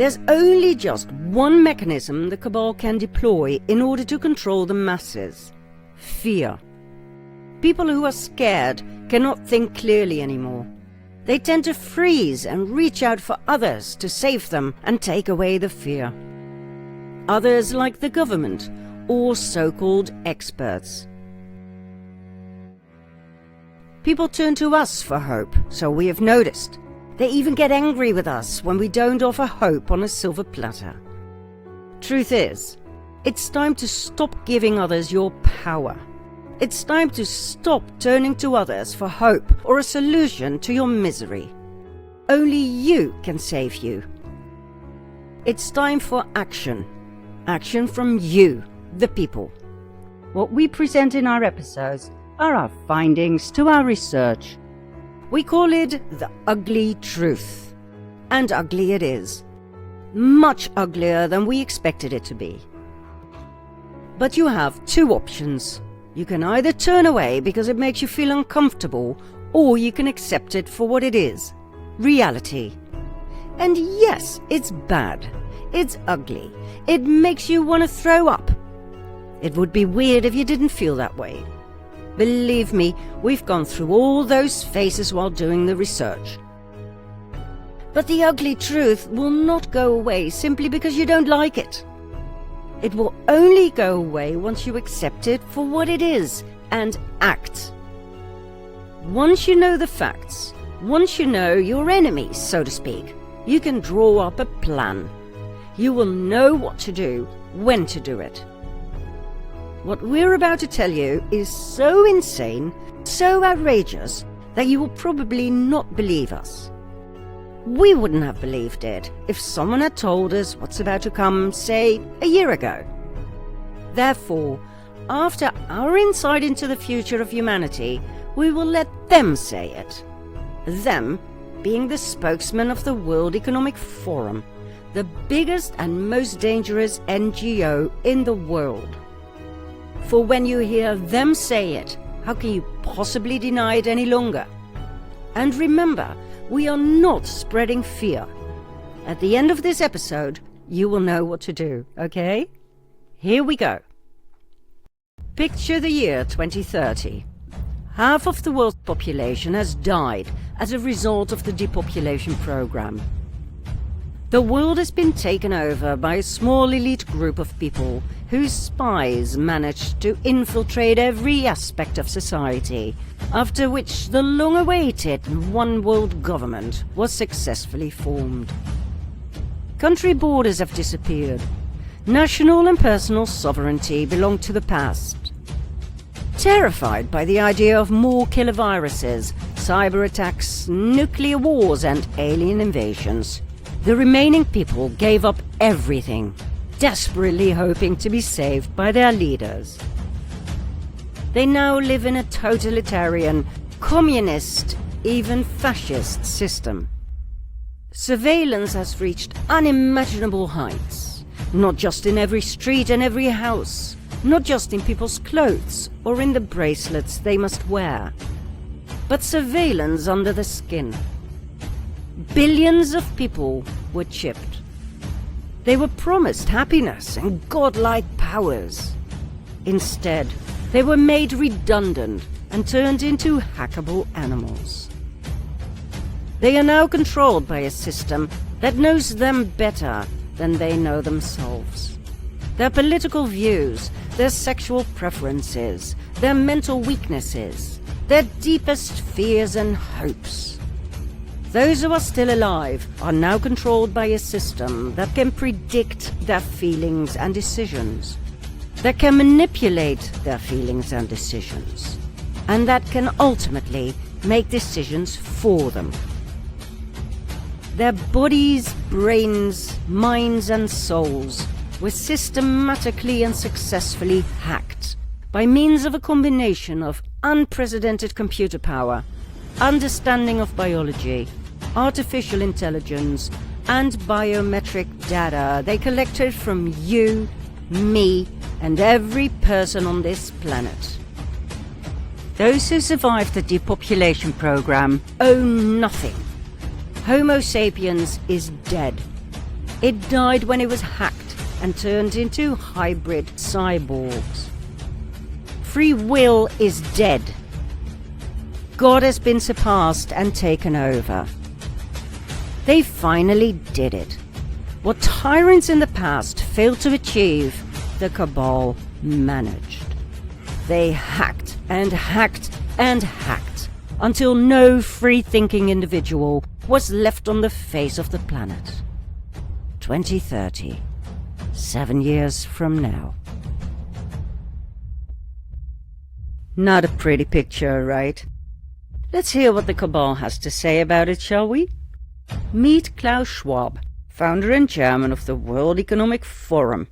There's only just one mechanism the Cabal can deploy in order to control the masses: fear. People who are scared cannot think clearly anymore. They tend to freeze and reach out for others to save them and take away the fear. Others, like the government or so-called experts. People turn to us for hope, so we have noticed. They even get angry with us when we don't offer hope on a silver platter. Truth is, it's time to stop giving others your power. It's time to stop turning to others for hope or a solution to your misery. Only you can save you. It's time for action. Action from you, the people. What we present in our episodes are our findings to our research. We call it the ugly truth. And ugly it is. Much uglier than we expected it to be. But you have two options. You can either turn away because it makes you feel uncomfortable, or you can accept it for what it is: reality. And yes, it's bad. It's ugly. It makes you want to throw up. It would be weird if you didn't feel that way. Believe me, we've gone through all those phases while doing the research. But the ugly truth will not go away simply because you don't like it. It will only go away once you accept it for what it is and act. Once you know the facts, once you know your enemies, so to speak, you can draw up a plan. You will know what to do, when to do it. What we're about to tell you is so insane, so outrageous, that you will probably not believe us. We wouldn't have believed it if someone had told us what's about to come, say, a year ago. Therefore, after our insight into the future of humanity, we will let them say it. Them being the spokesman of the World Economic Forum, the biggest and most dangerous NGO in the world. For when you hear them say it, how can you possibly deny it any longer? And remember, we are not spreading fear. At the end of this episode, you will know what to do, okay? Here we go. Picture the year 2030. Half of the world's population has died as a result of the depopulation program. The world has been taken over by a small elite group of people whose spies managed to infiltrate every aspect of society, after which the long-awaited one-world government was successfully formed. Country borders have disappeared. National and personal sovereignty belong to the past. Terrified by the idea of more killer viruses, cyber attacks, nuclear wars and alien invasions, the remaining people gave up everything, desperately hoping to be saved by their leaders. They now live in a totalitarian, communist, even fascist system. Surveillance has reached unimaginable heights, not just in every street and every house, not just in people's clothes or in the bracelets they must wear, but surveillance under the skin. Billions of people were chipped. They were promised happiness and godlike powers. Instead, they were made redundant and turned into hackable animals. They are now controlled by a system that knows them better than they know themselves. Their political views, their sexual preferences, their mental weaknesses, their deepest fears and hopes. Those who are still alive are now controlled by a system that can predict their feelings and decisions, that can manipulate their feelings and decisions, and that can ultimately make decisions for them. Their bodies, brains, minds and souls were systematically and successfully hacked by means of a combination of unprecedented computer power, understanding of biology, artificial intelligence, and biometric data they collected from you, me, and every person on this planet. Those who survived the depopulation program own nothing. Homo sapiens is dead. It died when it was hacked and turned into hybrid cyborgs. Free will is dead. God has been surpassed and taken over. They finally did it. What tyrants in the past failed to achieve, the Cabal managed. They hacked and hacked and hacked until no free-thinking individual was left on the face of the planet. 2030, 7 years from now. Not a pretty picture, right? Let's hear what the Cabal has to say about it, shall we? Meet Klaus Schwab, founder and chairman of the World Economic Forum.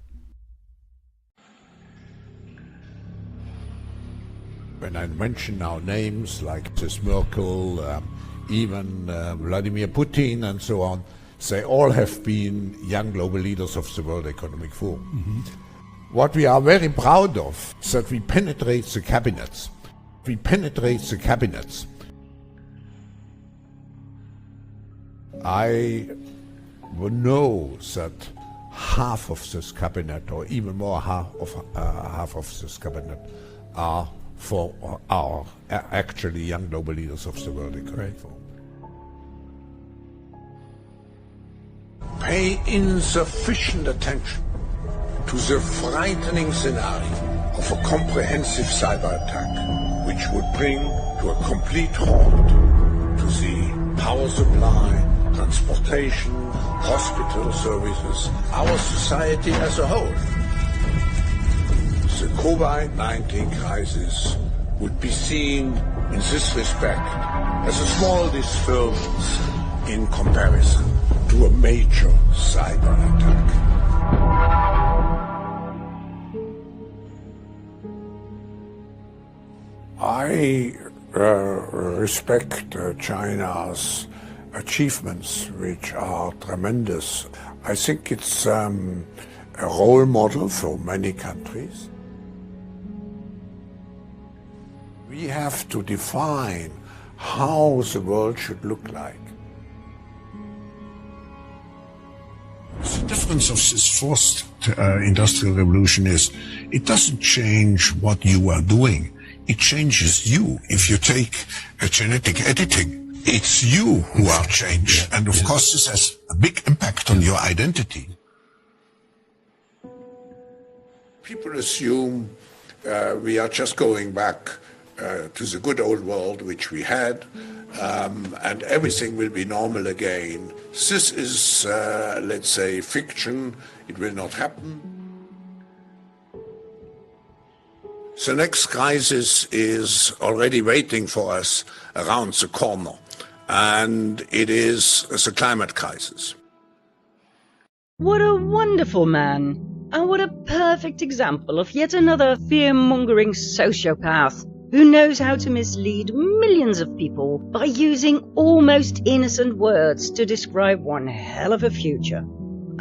When I mention now names like Mrs. Merkel, even Vladimir Putin and so on, they all have been young global leaders of the World Economic Forum. Mm-hmm. What we are very proud of is that we penetrate the cabinets. We penetrate the cabinets. I know that half of this cabinet, or even more half of this cabinet, are actually young global leaders of the World Economic Forum. Pay insufficient attention to the frightening scenario of a comprehensive cyber attack, which would bring to a complete halt to the power supply, transportation, hospital services, our society as a whole. The COVID-19 crisis would be seen in this respect as a small disturbance in comparison to a major cyber attack. I respect China's achievements, which are tremendous. I think it's a role model for many countries. We have to define how the world should look like. The difference of this fourth industrial revolution is it doesn't change what you are doing. It changes you. If you take genetic editing, it's you who are changed. And of course, this has a big impact on your identity. People assume we are just going back to the good old world which we had, and everything will be normal again. This is, let's say, fiction. It will not happen. The next crisis is already waiting for us around the corner, and it is the climate crisis. What a wonderful man! And what a perfect example of yet another fear-mongering sociopath who knows how to mislead millions of people by using almost innocent words to describe one hell of a future.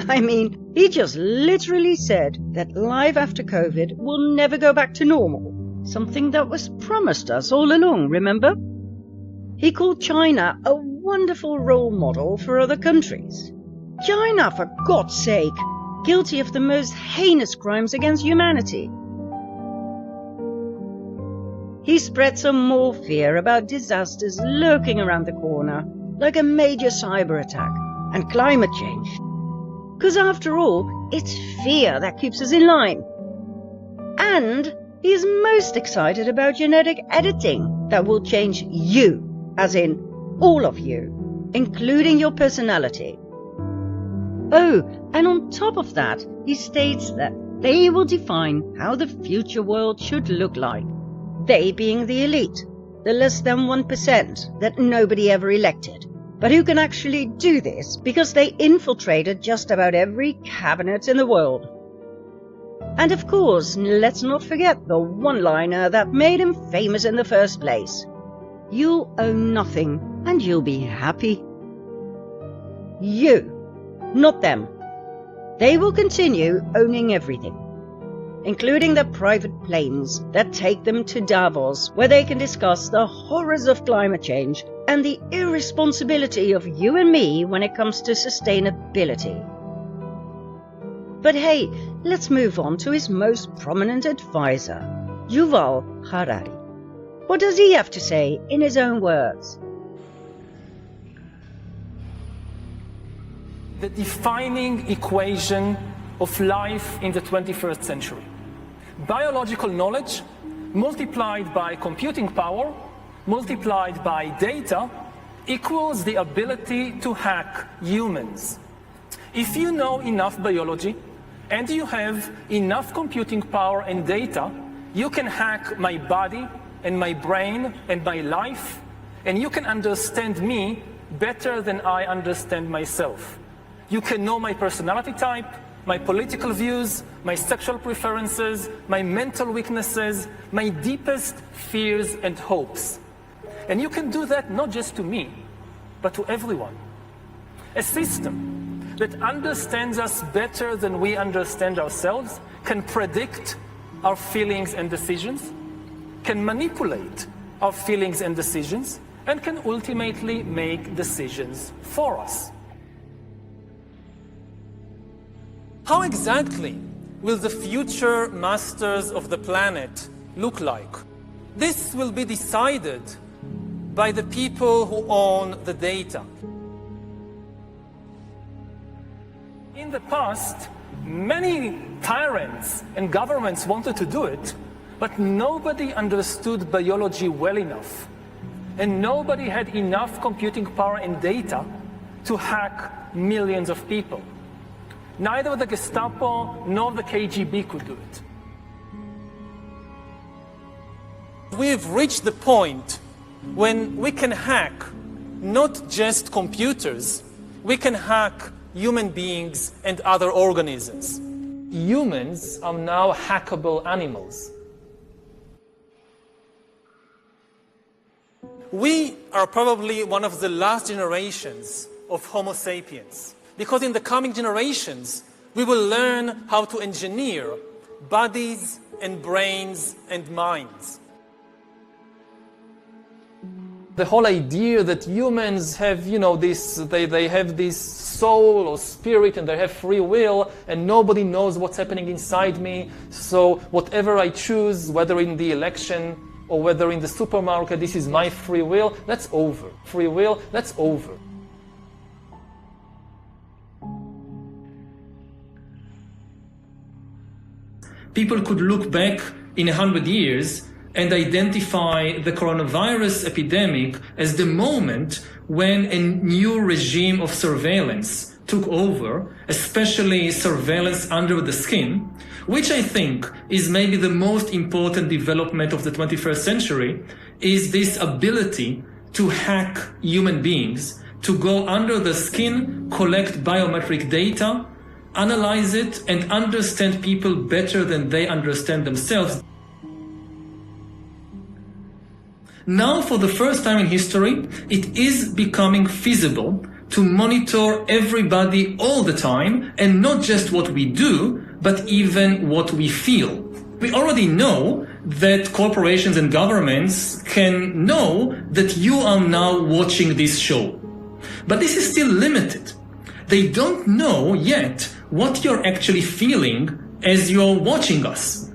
I mean, he just literally said that life after COVID will never go back to normal, something that was promised us all along, remember? He called China a wonderful role model for other countries. China, for God's sake, guilty of the most heinous crimes against humanity. He spread some more fear about disasters lurking around the corner, like a major cyber attack and climate change. Because after all, it's fear that keeps us in line. And he's most excited about genetic editing that will change you, as in all of you, including your personality. Oh, and on top of that, he states that they will define how the future world should look like. They being the elite, the less than 1% that nobody ever elected, but who can actually do this because they infiltrated just about every cabinet in the world. And of course, let's not forget the one-liner that made him famous in the first place. You'll own nothing and you'll be happy. You, not them. They will continue owning everything, including the private planes that take them to Davos, where they can discuss the horrors of climate change and the irresponsibility of you and me when it comes to sustainability. But hey, let's move on to his most prominent advisor, Yuval Harari. What does he have to say in his own words? The defining equation of life in the 21st century. Biological knowledge multiplied by computing power, multiplied by data, equals the ability to hack humans. If you know enough biology and you have enough computing power and data, you can hack my body and my brain and my life, and you can understand me better than I understand myself. You can know my personality type, my political views, my sexual preferences, my mental weaknesses, my deepest fears and hopes. And you can do that not just to me, but to everyone. A system that understands us better than we understand ourselves can predict our feelings and decisions, can manipulate our feelings and decisions, and can ultimately make decisions for us. How exactly will the future masters of the planet look like? This will be decided by the people who own the data. In the past, many tyrants and governments wanted to do it, but nobody understood biology well enough, and nobody had enough computing power and data to hack millions of people. Neither the Gestapo nor the KGB could do it. We've reached the point when we can hack not just computers, we can hack human beings and other organisms. Humans are now hackable animals. We are probably one of the last generations of Homo sapiens, because in the coming generations, we will learn how to engineer bodies and brains and minds. The whole idea that humans have, they have this soul or spirit and they have free will and nobody knows what's happening inside me. So whatever I choose, whether in the election or whether in the supermarket, this is my free will, that's over. Free will, that's over. People could look back in 100 years and identify the coronavirus epidemic as the moment when a new regime of surveillance took over, especially surveillance under the skin, which I think is maybe the most important development of the 21st century, is this ability to hack human beings, to go under the skin, collect biometric data, analyze it, and understand people better than they understand themselves. Now, for the first time in history, it is becoming feasible to monitor everybody all the time, and not just what we do, but even what we feel. We already know that corporations and governments can know that you are now watching this show. But this is still limited. They don't know yet what you're actually feeling as you're watching us.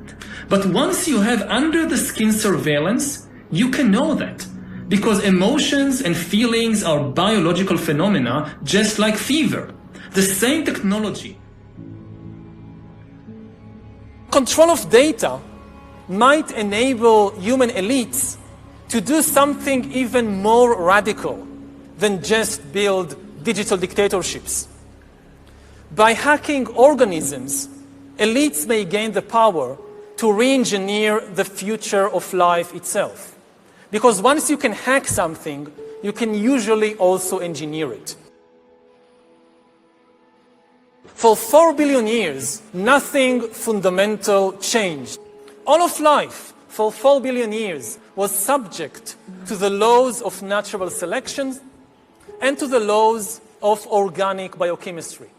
But once you have under the skin surveillance, you can know that, because emotions and feelings are biological phenomena just like fever. The same technology. Control of data might enable human elites to do something even more radical than just build digital dictatorships. By hacking organisms, elites may gain the power to re-engineer the future of life itself. Because once you can hack something, you can usually also engineer it. For 4 billion years, nothing fundamental changed. All of life, for 4 billion years, was subject to the laws of natural selection and to the laws of organic biochemistry.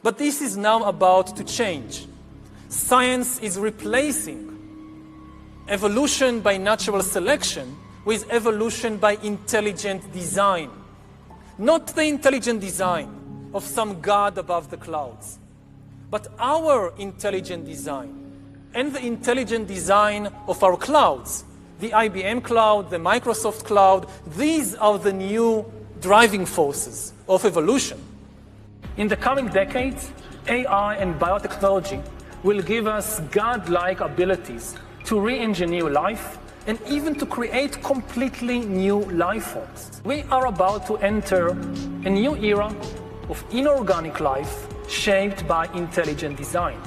But this is now about to change. Science is replacing evolution by natural selection with evolution by intelligent design. Not the intelligent design of some god above the clouds, but our intelligent design and the intelligent design of our clouds, the IBM cloud, the Microsoft cloud, these are the new driving forces of evolution. In the coming decades, AI and biotechnology will give us godlike abilities to re-engineer life and even to create completely new life forms. We are about to enter a new era of inorganic life shaped by intelligent design.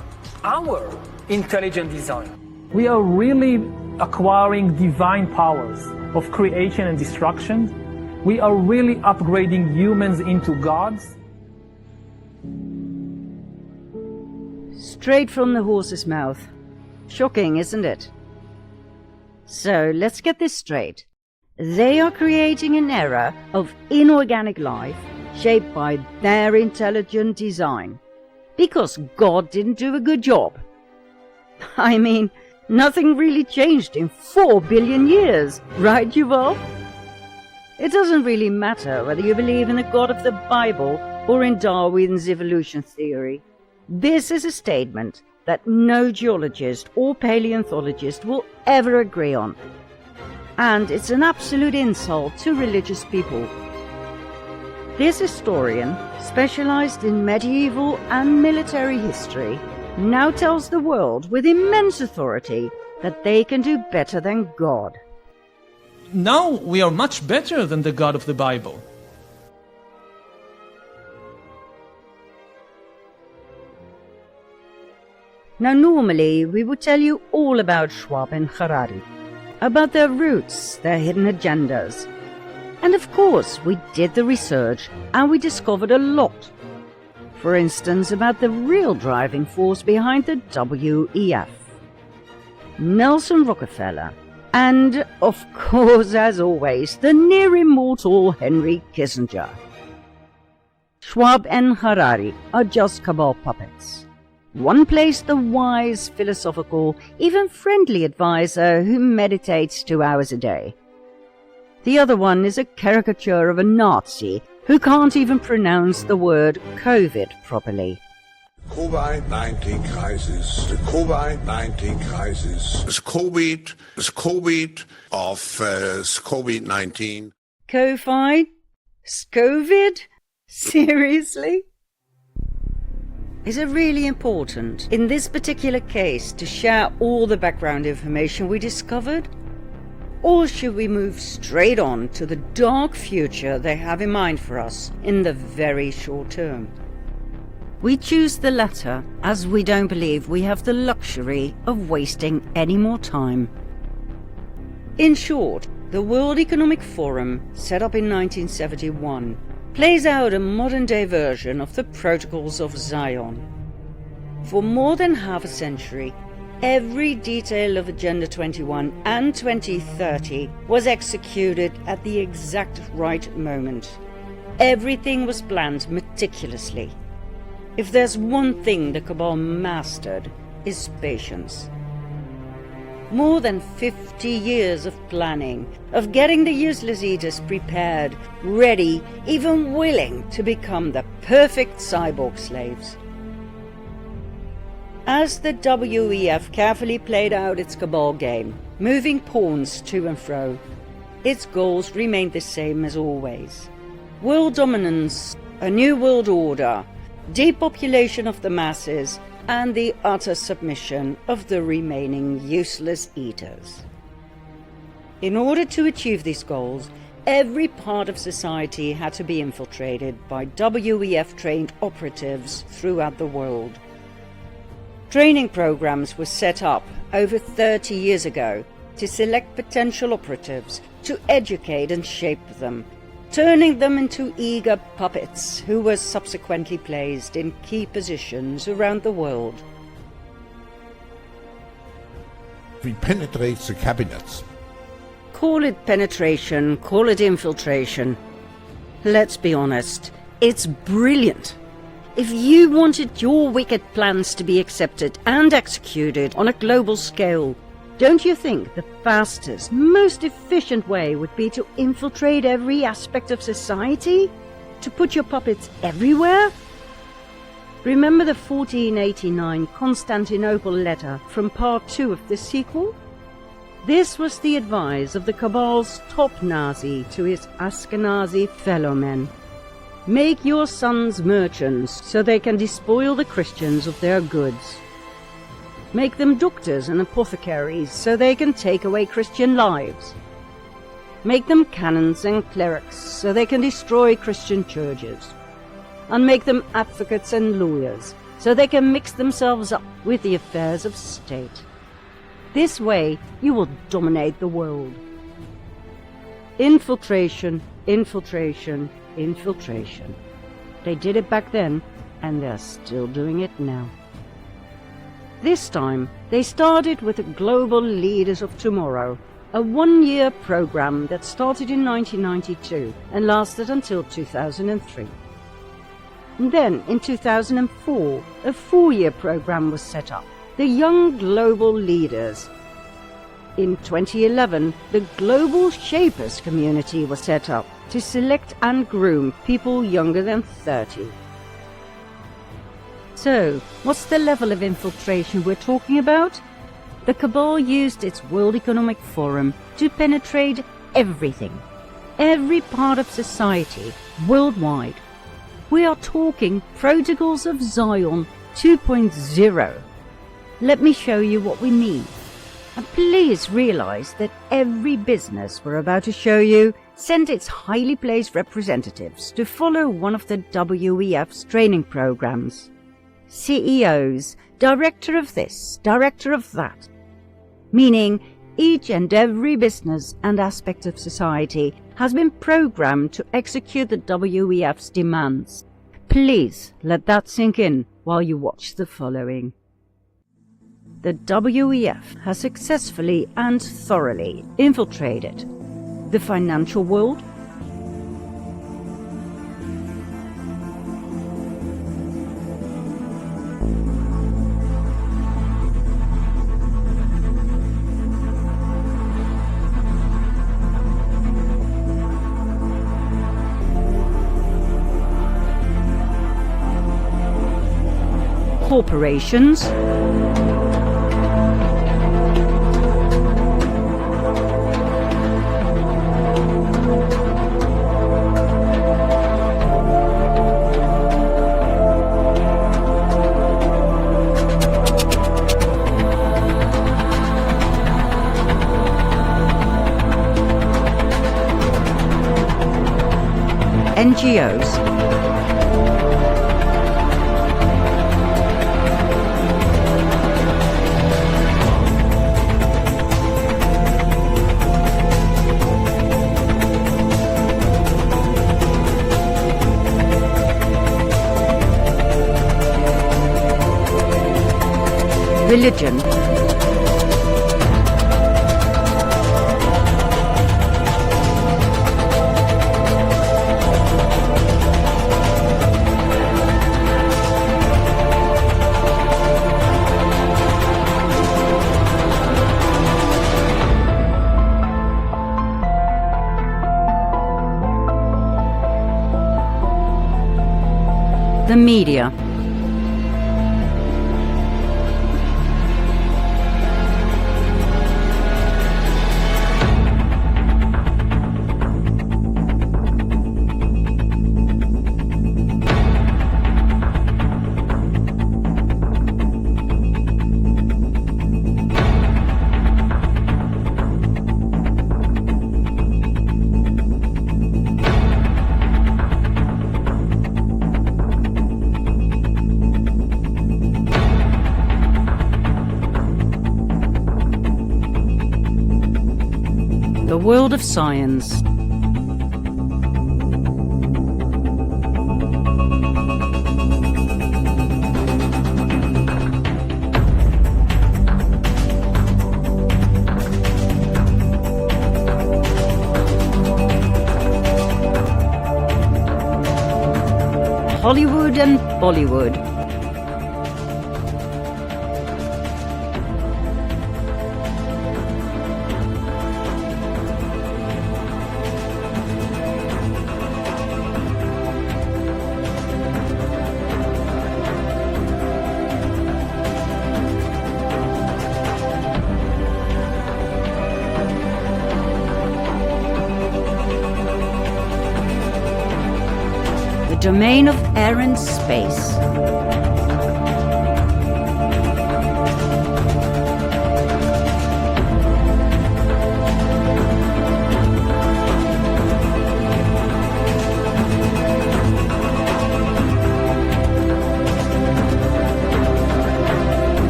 Our intelligent design. We are really acquiring divine powers of creation and destruction. We are really upgrading humans into gods. Straight from the horse's mouth. Shocking, isn't it? So let's get this straight. They are creating an era of inorganic life shaped by their intelligent design. Because God didn't do a good job. I mean, nothing really changed in 4 billion years, right, Yuval? It doesn't really matter whether you believe in the God of the Bible or in Darwin's evolution theory. This is a statement that no geologist or paleontologist will ever agree on. And it's an absolute insult to religious people. This historian, specialized in medieval and military history, now tells the world with immense authority that they can do better than God. Now we are much better than the God of the Bible. Now normally we would tell you all about Schwab and Harari, about their roots, their hidden agendas. And of course we did the research and we discovered a lot. For instance, about the real driving force behind the WEF. Nelson Rockefeller, and of course, as always, the near immortal Henry Kissinger. Schwab and Harari are just Cabal puppets. One plays the wise, philosophical, even friendly advisor who meditates 2 hours a day. The other one is a caricature of a Nazi who can't even pronounce the word COVID properly. COVID-19 crisis, the COVID-19 crisis. It's COVID of COVID-19. COVID? Scovid? Seriously? Is it really important, in this particular case, to share all the background information we discovered? Or should we move straight on to the dark future they have in mind for us in the very short term? We choose the latter as we don't believe we have the luxury of wasting any more time. In short, the World Economic Forum, set up in 1971, plays out a modern-day version of the Protocols of Zion. For more than half a century, every detail of Agenda 21 and 2030 was executed at the exact right moment. Everything was planned meticulously. If there's one thing the Cabal mastered, is patience. More than 50 years of planning, of getting the useless eaters prepared, ready, even willing to become the perfect cyborg slaves. As the WEF carefully played out its Cabal game, moving pawns to and fro, its goals remained the same as always. World dominance, a new world order, depopulation of the masses, and the utter submission of the remaining useless eaters. In order to achieve these goals, every part of society had to be infiltrated by WEF-trained operatives throughout the world. Training programs were set up over 30 years ago to select potential operatives, to educate and shape them, turning them into eager puppets who were subsequently placed in key positions around the world. We penetrate the cabinets. Call it penetration, call it infiltration. Let's be honest, it's brilliant. If you wanted your wicked plans to be accepted and executed on a global scale, don't you think the fastest, most efficient way would be to infiltrate every aspect of society? To put your puppets everywhere? Remember the 1489 Constantinople letter from part 2 of the sequel? This was the advice of the Cabal's top Nazi to his Ashkenazi fellow men. Make your sons merchants so they can despoil the Christians of their goods. Make them doctors and apothecaries so they can take away Christian lives. Make them canons and clerics so they can destroy Christian churches. And make them advocates and lawyers so they can mix themselves up with the affairs of state. This way you will dominate the world. Infiltration, infiltration, infiltration. They did it back then, and they're still doing it now. This time, they started with the Global Leaders of Tomorrow, a one-year program that started in 1992 and lasted until 2003. And then, in 2004, a 4-year program was set up, the Young Global Leaders. In 2011, the Global Shapers community was set up to select and groom people younger than 30. So, what's the level of infiltration we're talking about? The Cabal used its World Economic Forum to penetrate everything, every part of society, worldwide. We are talking Protocols of Zion 2.0. Let me show you what we mean. And please realize that every business we're about to show you sent its highly placed representatives to follow one of the WEF's training programs. CEOs, director of this, director of that. Meaning each and every business and aspect of society has been programmed to execute the WEF's demands. Please let that sink in while you watch the following. The WEF has successfully and thoroughly infiltrated the financial world, corporations, NGOs, religion, the media, the world of science, Hollywood and Bollywood, the domain of air and space.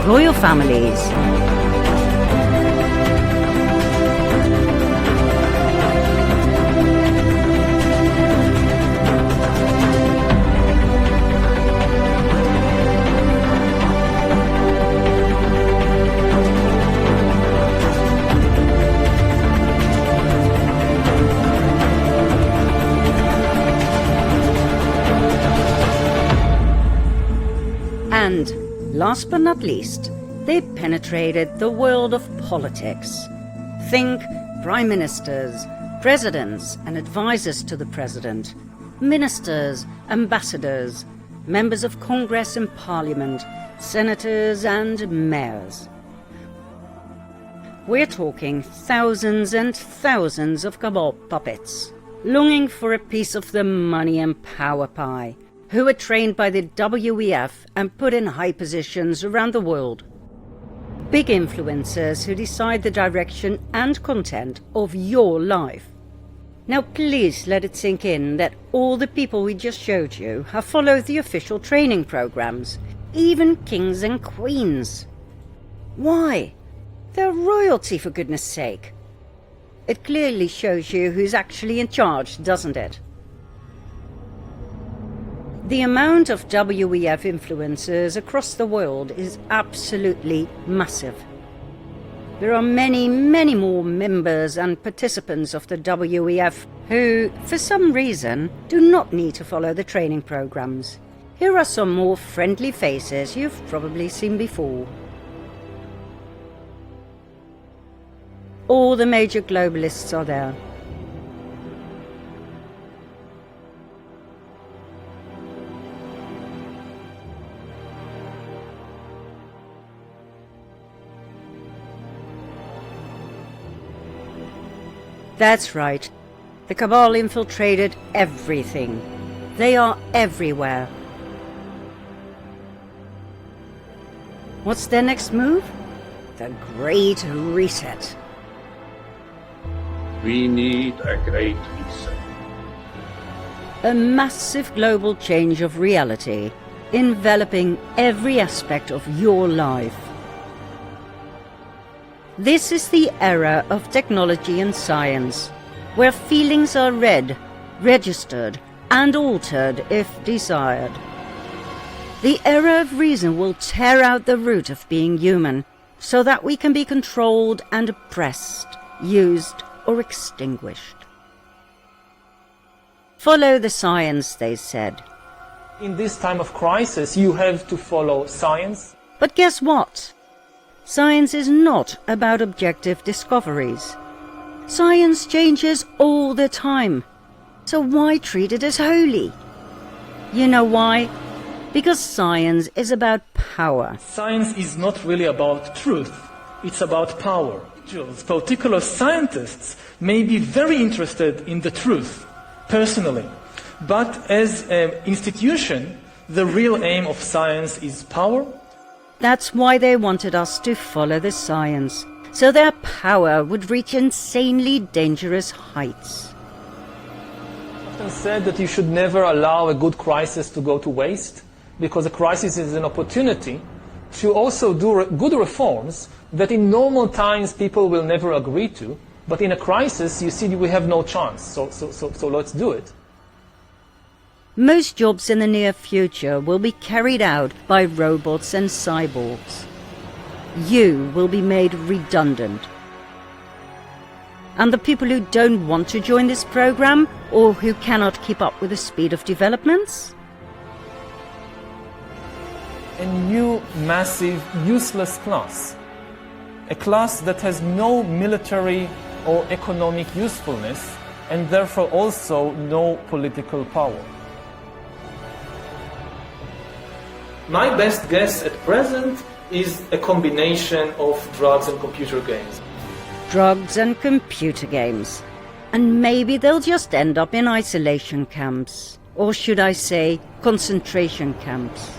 Royal families, and last but not least, they penetrated the world of politics. Think prime ministers, presidents and advisors to the president, ministers, ambassadors, members of Congress and Parliament, senators and mayors. We're talking thousands and thousands of Cabal puppets, longing for a piece of the money and power pie, who are trained by the WEF and put in high positions around the world. Big influencers who decide the direction and content of your life. Now please let it sink in that all the people we just showed you have followed the official training programs, even kings and queens. Why? They're royalty, for goodness sake. It clearly shows you who's actually in charge, doesn't it? The amount of WEF influencers across the world is absolutely massive. There are many, many more members and participants of the WEF who, for some reason, do not need to follow the training programs. Here are some more friendly faces you've probably seen before. All the major globalists are there. That's right. The Cabal infiltrated everything. They are everywhere. What's their next move? The Great Reset. We need a great reset. A massive global change of reality, enveloping every aspect of your life. This is the era of technology and science, where feelings are read, registered, and altered if desired. The era of reason will tear out the root of being human, so that we can be controlled and oppressed, used, or extinguished. Follow the science, they said. In this time of crisis, you have to follow science. But guess what? Science is not about objective discoveries. Science changes all the time. So why treat it as holy? You know why? Because science is about power. Science is not really about truth. It's about power. Particular scientists may be very interested in the truth, personally. But as an institution, the real aim of science is power. That's why they wanted us to follow the science, so their power would reach insanely dangerous heights. It's often said that you should never allow a good crisis to go to waste, because a crisis is an opportunity to also do good reforms that in normal times people will never agree to, but in a crisis you see we have no chance, so let's do it. Most jobs in the near future will be carried out by robots and cyborgs. You will be made redundant. And the people who don't want to join this program, or who cannot keep up with the speed of developments? A new, massive, useless class. A class that has no military or economic usefulness, and therefore also no political power. My best guess at present is a combination of drugs and computer games. Drugs and computer games. And maybe they'll just end up in isolation camps. Or should I say, concentration camps.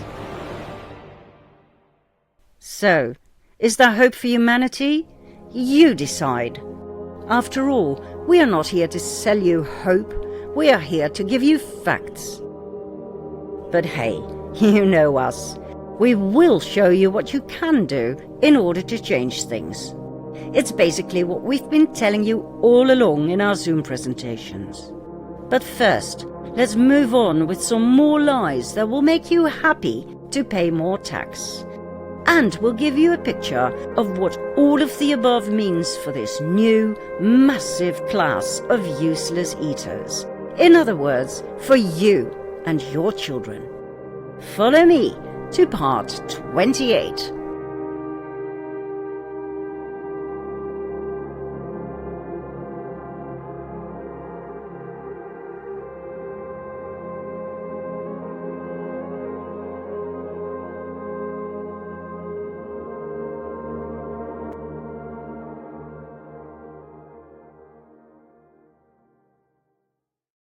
So, is there hope for humanity? You decide. After all, we are not here to sell you hope. We are here to give you facts. But hey, you know us. We will show you what you can do in order to change things. It's basically what we've been telling you all along in our Zoom presentations. But first, let's move on with some more lies that will make you happy to pay more tax. And we'll give you a picture of what all of the above means for this new, massive class of useless eaters. In other words, for you and your children. Follow me to part 28.